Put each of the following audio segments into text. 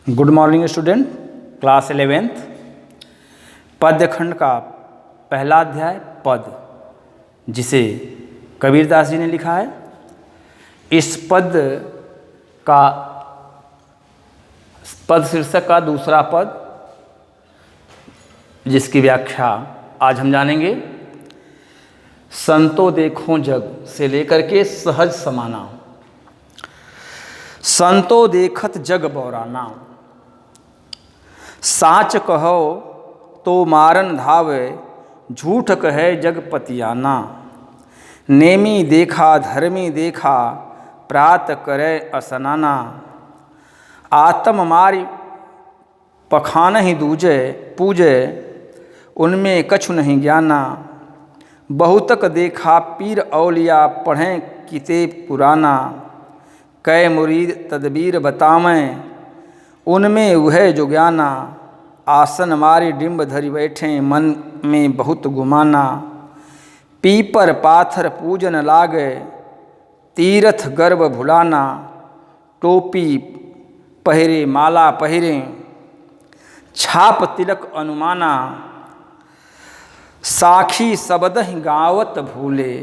Good morning student, class 11th पद्य खंड का पहला अध्याय पद, जिसे कबीरदास जी ने लिखा है। इस पद शीर्षक का दूसरा पद, जिसकी व्याख्या आज हम जानेंगे। संतो देखो जग से लेकर के सहज समाना। संतो देखत जग बौराना, साच कहो तो मारन धावे, झूठ कहे जग पतियाना। नेमी देखा धर्मी देखा, प्रात करे असनाना। आत्म मारी पखान ही दूजे, पूजे उनमें कछु नहीं ज्ञाना। बहुतक देखा पीर औलिया, पढ़ें किताब पुराना। कै मुरीद तदबीर बतावें, उनमें वह जो ज्ञाना। आसन मारी डिम्ब धरि बैठे, मन में बहुत गुमाना। पीपर पाथर पूजन लागे, तीरथ गर्भ भुलाना। टोपी पहिरे माला पहिरे, छाप तिलक अनुमाना। साखी सबदहि गावत भूले,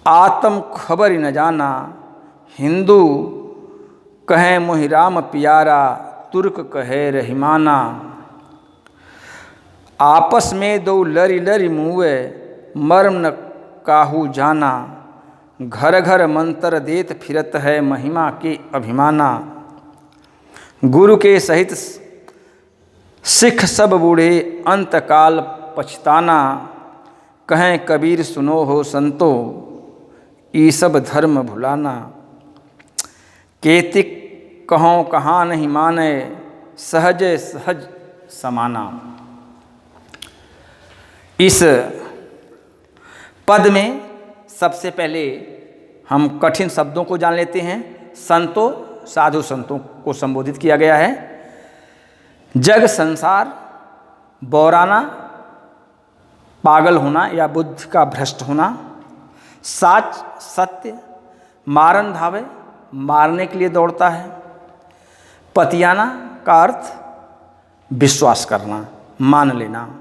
आत्म खबर न जाना। हिंदू कहे मोहि राम प्यारा, तुर्क कहे रहीमाना। आपस में दो लरी लरी मुए, मर्म न काहू जाना। घर घर मंत्र देत फिरत है, महिमा के अभिमाना। गुरु के सहित सिख सब बूढ़े, अंतकाल पछताना। कहें कबीर सुनो हो संतो, ई सब धर्म भुलाना। केतिक कहों कहाँ नहीं माने, सहज सहज समाना। इस पद में सबसे पहले हम कठिन शब्दों को जान लेते हैं। संतों, साधु संतों को संबोधित किया गया है। जग संसार, बौराना पागल होना या बुद्धि का भ्रष्ट होना। साच सत्य, मारन धावे मारने के लिए दौड़ता है। पतियाना का अर्थ विश्वास करना, मान लेना।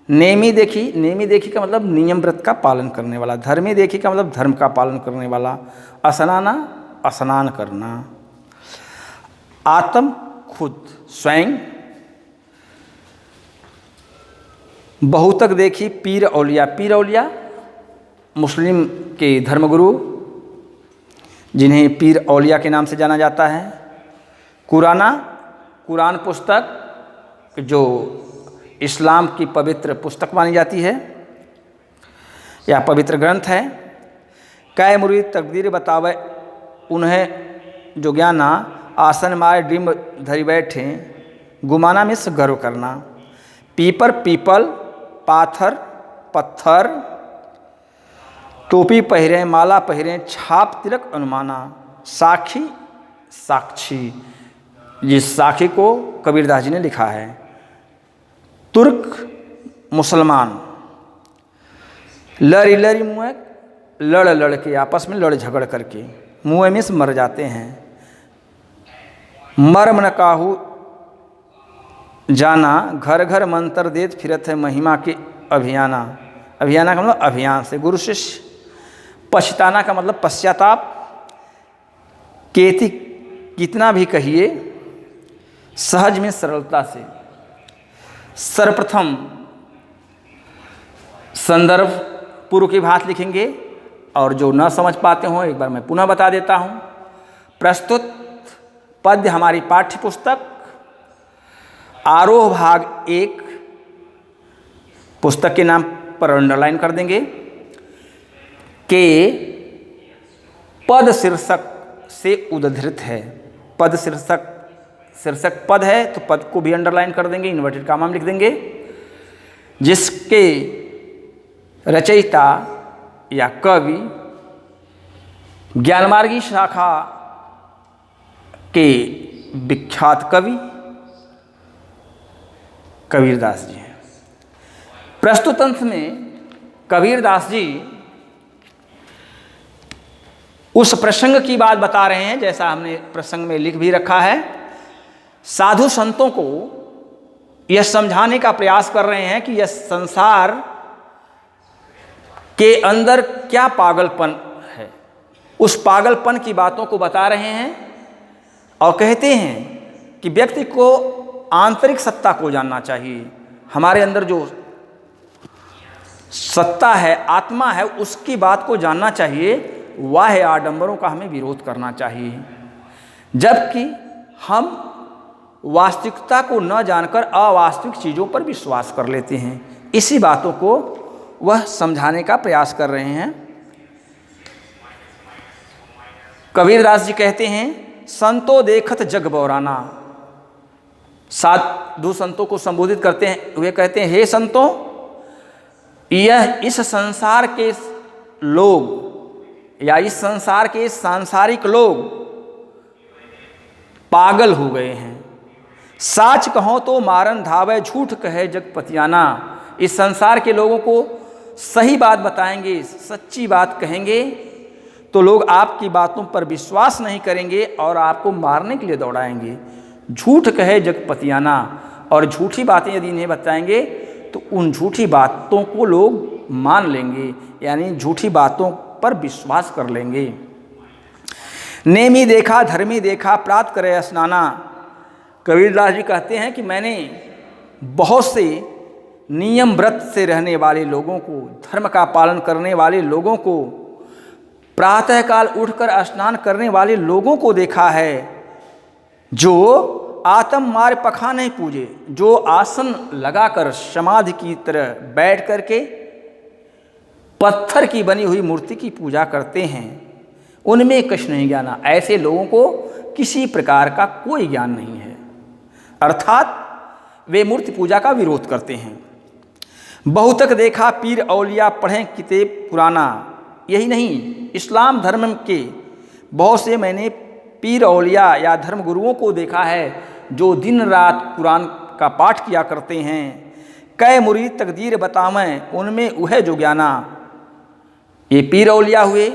नेमी देखी का मतलब नियम व्रत का पालन करने वाला। धर्मी देखी का मतलब धर्म का पालन करने वाला। असनाना स्नान करना। आत्म खुद स्वयं। बहुतक देखी पीर औलिया मुस्लिम के धर्मगुरु, जिन्हें पीर औलिया के नाम से जाना जाता है। कुरान पुस्तक, जो इस्लाम की पवित्र पुस्तक मानी जाती है या पवित्र ग्रंथ है। कै मुरीद तकदीर बतावे, उन्हें जो ज्ञाना। आसन मारे डिम्ब धरि बैठे, गुमाना में से गर्व करना। पीपल पाथर पत्थर। टोपी पहिरें माला पहिरें, छाप तिलक अनुमाना। साक्षी, जिस साखी को कबीरदास जी ने लिखा है। तुर्क मुसलमान, लरी मुँह, लड़ के आपस में लड़ झगड़ करके मुँह में से मर जाते हैं। मर्म न काहू जाना, घर घर मंत्र देत फिरत है, महिमा के अभियाना। अभियाना का मतलब अभियान से गुरु शिष्य। पछताना का मतलब पश्चाताप। केति कितना भी कहिए, सहज में सरलता से। सर्वप्रथम संदर्भ पूर्व की भांति लिखेंगे, और जो न समझ पाते हों एक बार मैं पुनः बता देता हूँ। प्रस्तुत पद्य हमारी पाठ्य पुस्तक आरोह भाग 1 पुस्तक के नाम पर अंडरलाइन कर देंगे के पद शीर्षक से उद्धृत है। पद शीर्षक पद है, तो पद को भी अंडरलाइन कर देंगे, इन्वर्टेड कामा में लिख देंगे। जिसके रचयिता या कवि ज्ञानमार्गी शाखा के विख्यात कवि कबीरदास जी हैं। प्रस्तुत अंश में कबीरदास जी उस प्रसंग की बात बता रहे हैं, जैसा हमने प्रसंग में लिख भी रखा है साधु संतों को यह समझाने का प्रयास कर रहे हैं कि यह संसार के अंदर क्या पागलपन है, उस पागलपन की बातों को बता रहे हैं और कहते हैं कि व्यक्ति को आंतरिक सत्ता को जानना चाहिए। हमारे अंदर जो सत्ता है, आत्मा है, उसकी बात को जानना चाहिए। बाह्य आडंबरों का हमें विरोध करना चाहिए, जबकि हम वास्तविकता को न जानकर अवास्तविक चीज़ों पर विश्वास कर लेते हैं। इसी बातों को वह समझाने का प्रयास कर रहे हैं। कबीरदास जी कहते हैं, संतो देखत जग बौराना। साधु संतों को संबोधित करते हैं, वे कहते हैं, हे संतों, यह इस संसार के लोग या इस संसार के सांसारिक लोग पागल हो गए हैं। साच कहो तो मारन धावे, झूठ कहे जगपतियाना। इस संसार के लोगों को सही बात बताएंगे, सच्ची बात कहेंगे तो लोग आपकी बातों पर विश्वास नहीं करेंगे और आपको मारने के लिए दौड़ाएंगे। झूठ कहे जगपतियाना, और झूठी बातें यदि इन्हें बताएंगे तो उन झूठी बातों को लोग मान लेंगे, यानी झूठी बातों पर विश्वास कर लेंगे। नेमी देखा धर्मी देखा, प्रात करे स्नाना। कबीरदास जी कहते हैं कि मैंने बहुत से नियम व्रत से रहने वाले लोगों को, धर्म का पालन करने वाले लोगों को, प्रातःकाल उठकर स्नान करने वाले लोगों को देखा है, जो आत्म मार्ग पखा नहीं पूजे, जो आसन लगाकर समाधि की तरह बैठ करके पत्थर की बनी हुई मूर्ति की पूजा करते हैं, उनमें कछ नहीं ज्ञाना। ऐसे लोगों को किसी प्रकार का कोई ज्ञान नहीं है, अर्थात वे मूर्ति पूजा का विरोध करते हैं। बहुतक देखा पीर औलिया, पढ़ें किताब पुराना। यही नहीं, इस्लाम धर्म के बहुत से मैंने पीर औलिया या धर्म गुरुओं को देखा है जो दिन रात कुरान का पाठ किया करते हैं। कै मुरीद तकदीर बतावें, उनमें वह जो ज्ञाना। ये पीर औलिया हुए,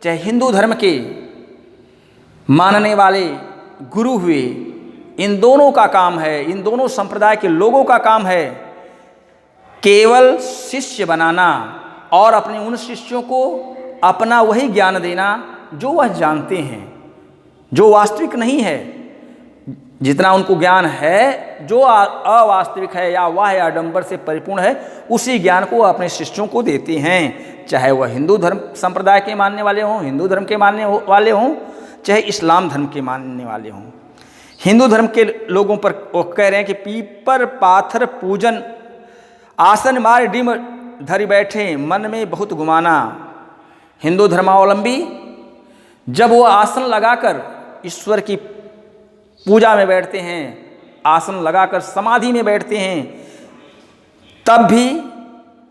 चाहे हिंदू धर्म के मानने वाले गुरु हुए, इन दोनों का काम है, इन दोनों संप्रदाय के लोगों का काम है केवल शिष्य बनाना और अपने उन शिष्यों को अपना वही ज्ञान देना जो वह जानते हैं, जो वास्तविक नहीं है। जितना उनको ज्ञान है, जो अवास्तविक है या वाह्य आडंबर से परिपूर्ण है, उसी ज्ञान को अपने शिष्यों को देते हैं, चाहे वह हिंदू धर्म संप्रदाय के मानने वाले हों, हिंदू धर्म के मानने वाले हों, चाहे इस्लाम धर्म के मानने वाले हों। हिंदू धर्म के लोगों पर वो कह रहे हैं कि पीपर पाथर पूजन, आसन मार डिम धरि बैठे, मन में बहुत गुमाना। हिंदू धर्मावलंबी जब वो आसन लगाकर ईश्वर की पूजा में बैठते हैं, आसन लगाकर समाधि में बैठते हैं, तब भी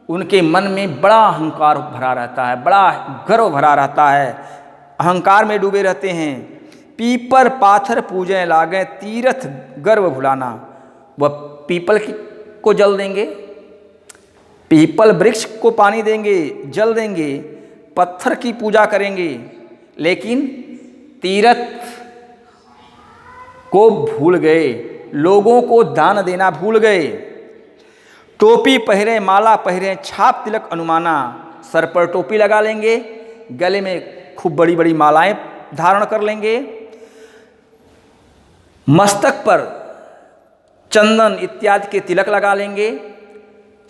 उनके मन में बड़ा अहंकार भरा रहता है, बड़ा गर्व भरा रहता है, अहंकार में डूबे रहते हैं। पीपर पाथर पूजें लागे, तीर्थ गर्व भुलाना। वह पीपल को जल देंगे, पीपल वृक्ष को पानी देंगे, जल देंगे, पत्थर की पूजा करेंगे, लेकिन तीर्थ को भूल गए, लोगों को दान देना भूल गए। टोपी पहरे, माला पहरे, छाप तिलक अनुमाना। सर पर टोपी लगा लेंगे, गले में खूब बड़ी बड़ी मालाएं धारण कर लेंगे, मस्तक पर चंदन इत्यादि के तिलक लगा लेंगे,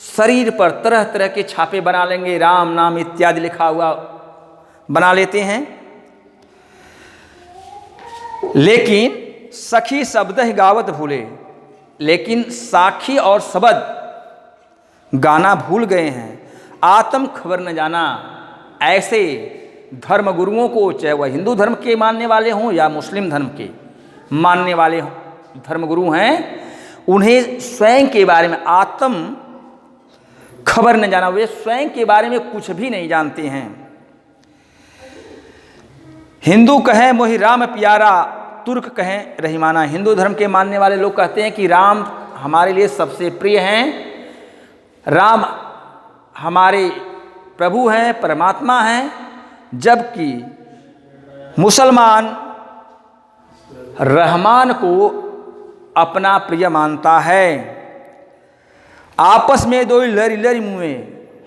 शरीर पर तरह तरह के छापे बना लेंगे, राम नाम इत्यादि लिखा हुआ बना लेते हैं। लेकिन सखी शब्द ही गावत भूले, लेकिन साखी और शब्द गाना भूल गए हैं। आत्म खबर न जाना। ऐसे धर्म गुरुओं को, चाहे वह हिंदू धर्म के मानने वाले हों या मुस्लिम धर्म के मानने वाले धर्म गुरु हैं, उन्हें स्वयं के बारे में आत्म खबर न जाना, वे स्वयं के बारे में कुछ भी नहीं जानते हैं। हिंदू कहें मोहि राम प्यारा, तुर्क कहें रहीमाना। हिंदू धर्म के मानने वाले लोग कहते हैं कि राम हमारे लिए सबसे प्रिय हैं, राम हमारे प्रभु हैं, परमात्मा हैं, जबकि मुसलमान रहमान को अपना प्रिय मानता है। आपस में दो लड़ी लड़ी मुँहे,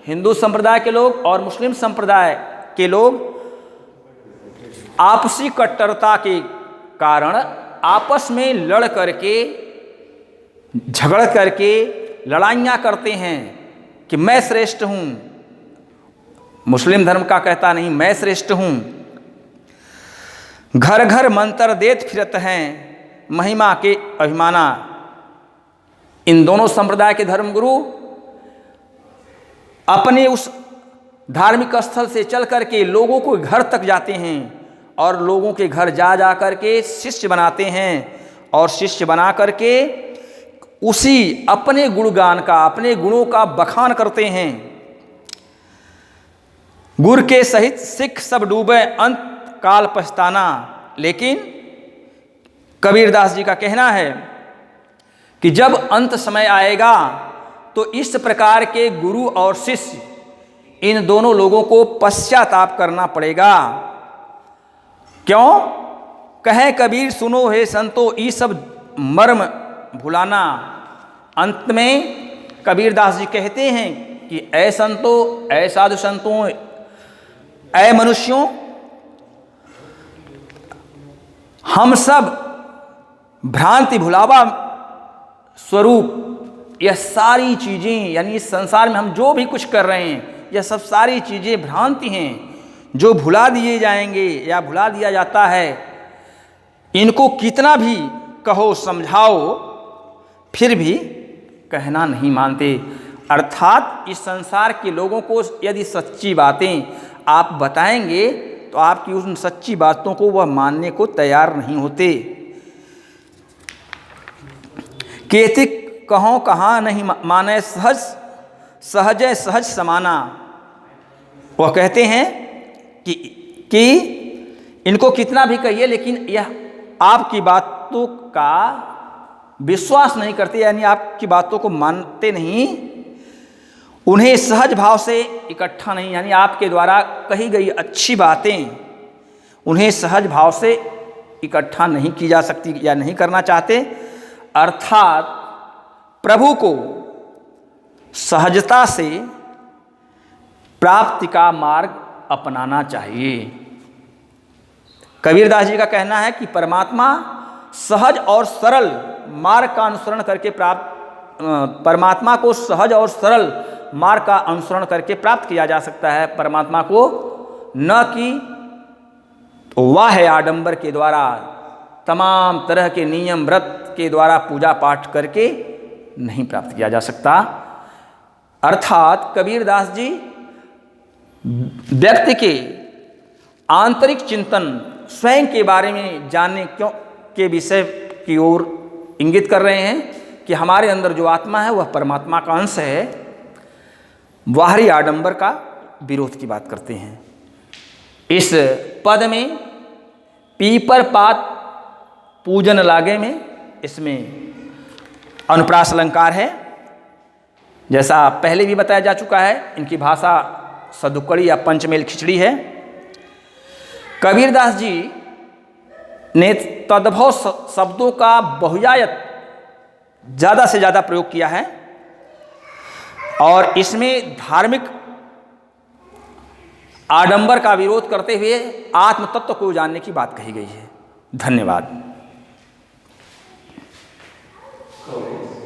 हिंदू संप्रदाय के लोग और मुस्लिम संप्रदाय के लोग आपसी कट्टरता के कारण आपस में लड़ करके, झगड़ करके लड़ाइयाँ करते हैं कि मैं श्रेष्ठ हूँ। मुस्लिम धर्म का कहता नहीं, मैं श्रेष्ठ हूँ। घर घर मंत्र देत फिरत हैं, महिमा के अभिमाना। इन दोनों संप्रदाय के धर्मगुरु अपने उस धार्मिक स्थल से चल करके लोगों को घर तक जाते हैं और लोगों के घर जा जा करके शिष्य बनाते हैं और शिष्य बना करके उसी अपने गुणगान का, अपने गुणों का बखान करते हैं। गुर के सहित सिख सब डूबे अंत काल पछताना। लेकिन कबीरदास जी का कहना है कि जब अंत समय आएगा तो इस प्रकार के गुरु और शिष्य, इन दोनों लोगों को पश्चाताप करना पड़ेगा। क्यों? कहे कबीर सुनो हे संतो, ई सब मर्म भुलाना। अंत में कबीरदास जी कहते हैं कि ऐ संतो, ऐ साधु संतों, ऐ मनुष्यों, हम सब भ्रांति भुलावा स्वरूप यह सारी चीज़ें, यानी इस संसार में हम जो भी कुछ कर रहे हैं, यह सब सारी चीज़ें भ्रांति हैं जो भुला दिए जाएंगे या भुला दिया जाता है। इनको कितना भी कहो समझाओ फिर भी कहना नहीं मानते। अर्थात इस संसार के लोगों को यदि सच्ची बातें आप बताएंगे तो आपकी उन सच्ची बातों को वह मानने को तैयार नहीं होते। केतिक कहो कहाँ नहीं माने सहज, सहज सहज समाना। वह कहते हैं कि इनको कितना भी कहिए लेकिन यह आपकी बातों का विश्वास नहीं करते, यानी आपकी बातों को मानते नहीं। उन्हें सहज भाव से इकट्ठा नहीं, यानी आपके द्वारा कही गई अच्छी बातें उन्हें सहज भाव से इकट्ठा नहीं की जा सकती या नहीं करना चाहते। अर्थात प्रभु को सहजता से प्राप्ति का मार्ग अपनाना चाहिए। कबीरदास जी का कहना है कि परमात्मा सहज और सरल मार्ग का अनुसरण करके परमात्मा को सहज और सरल मार्ग का अनुसरण करके प्राप्त किया जा सकता है। परमात्मा को न कि वाह्य आडंबर के द्वारा, तमाम तरह के नियम व्रत के द्वारा पूजा पाठ करके नहीं प्राप्त किया जा सकता। अर्थात कबीरदास जी व्यक्ति के आंतरिक चिंतन, स्वयं के बारे में जानने के विषय की ओर इंगित कर रहे हैं कि हमारे अंदर जो आत्मा है वह परमात्मा का अंश है। बाहरी आडंबर का विरोध की बात करते हैं। इस पद में पीपर पात पूजन लागे में, इसमें अनुप्रास अलंकार है। जैसा पहले भी बताया जा चुका है, इनकी भाषा सदुक्कड़ी या पंचमेल खिचड़ी है। कबीरदास जी ने तद्भव शब्दों का बहुयायत ज़्यादा से ज़्यादा प्रयोग किया है और इसमें धार्मिक आडंबर का विरोध करते हुए आत्म तत्व को जानने की बात कही गई है। धन्यवाद।